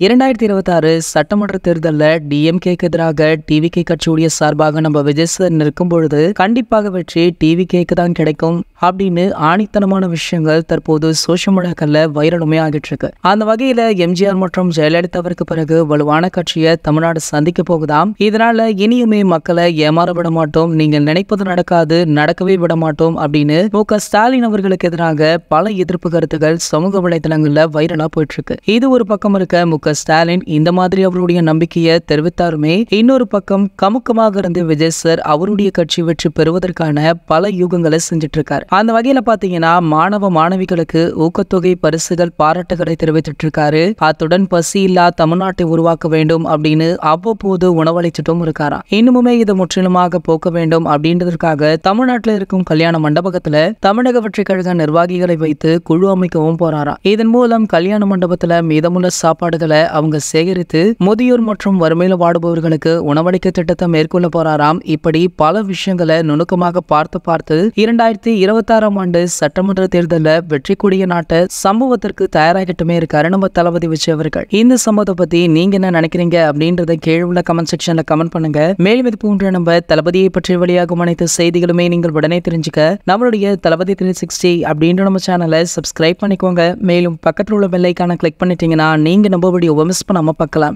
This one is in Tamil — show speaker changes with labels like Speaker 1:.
Speaker 1: 2026 சட்டமன்ற தேர்தலில் டிஎம்கேக்கு எதிராக டிவிகே கட்சியுடைய சார்பாக நம்ம விஜய் சார் நிற்கும் பொழுது கண்டிப்பாக வெற்றி டிவிகேக்கு தான் கிடைக்கும் அப்படின்னு ஆணித்தனமான விஷயங்கள் தற்போது சோஷியல் மீடியாக்கள்ல வைரலுமே ஆகிட்டு இருக்கு. அந்த வகையில எம்ஜிஆர் மற்றும் ஜெயலலிதாவிற்கு பிறகு வலுவான கட்சியை தமிழ்நாடு சந்திக்க போகுதாம். இதனால இனியுமே மக்களை ஏமாற விட மாட்டோம், நீங்கள் நினைப்பது நடக்காது, நடக்கவே விட மாட்டோம் அப்படின்னு மு.க. ஸ்டாலின் அவர்களுக்கு எதிராக பல எதிர்ப்பு கருத்துக்கள் சமூக வலைதளங்கள்ல வைரலா போயிட்டு இருக்கு. இது ஒரு பக்கம் இருக்க மு.க. ஸ்டாலின் இந்த மாதிரி அவருடைய நம்பிக்கையை தெரிவித்தாருமே, இன்னொரு பக்கம் கமுக்கமாக இருந்து விஜய் சார் அவருடைய கட்சி வெற்றி பெறுவதற்கான பல யூகங்களை செஞ்சுட்டு இருக்காரு. அந்த வகையில பாத்தீங்கன்னா மாணவ மாணவிகளுக்கு ஊக்கத்தொகை பரிசுகள் பாராட்டுகளை தெரிவித்துட்டு இருக்காரு. அத்துடன் பசி இல்லா தமிழ்நாட்டை உருவாக்க வேண்டும் அப்படின்னு அவ்வப்போது உணவளிச்சுட்டும் இருக்காராம். இன்னுமே இதை முற்றிலுமாக போக்க வேண்டும் அப்படின்றதற்காக தமிழ்நாட்டில் இருக்கும் கல்யாண மண்டபத்துல தமிழக வெற்றி கழக நிர்வாகிகளை வைத்து குழு அமைக்கவும் போறாராம். இதன் மூலம் கல்யாண மண்டபத்துல மீதமுள்ள சாப்பாடுகளை அவங்க சேகரித்து முதியோர் மற்றும் வறுமையில வாடுபவர்களுக்கு உணவளிக்க திட்டத்தை மேற்கொள்ள போறாராம். இப்படி பல விஷயங்களை நுணுக்கமாக பார்த்து 2026ஆம் ஆண்டு சட்டமன்ற தேர்தலில் வெற்றி கொடிய நாட்ட சம்பவத்திற்கு தயாராகிட்டுமே இருக்காரு நம்ம தளபதி விஜய் அவர்கள். இந்த சம்பவத்தை பத்தி நீங்க என்ன நினைக்கிறீங்க அப்படின்றத கீழே உள்ள கமெண்ட் செக்ஷன்ல கமெண்ட் பண்ணுங்க. மேலும் இது போன்ற நம்ம தளபதியை பற்றி வெளியாகும் அனைத்து செய்திகளுமே நீங்கள் உடனே தெரிஞ்சுக்க நம்மளுடைய தளபதி 360 அப்படின்ற நம்ம சேனலை சப்ஸ்கிரைப் பண்ணிக்கோங்க. மேலும் பக்கத்தில் உள்ள பெல் ஐகானை கிளிக் பண்ணிட்டீங்கன்னா நீங்க நம்ம வீடியோவை மிஸ் பண்ணாம பார்க்கலாம்.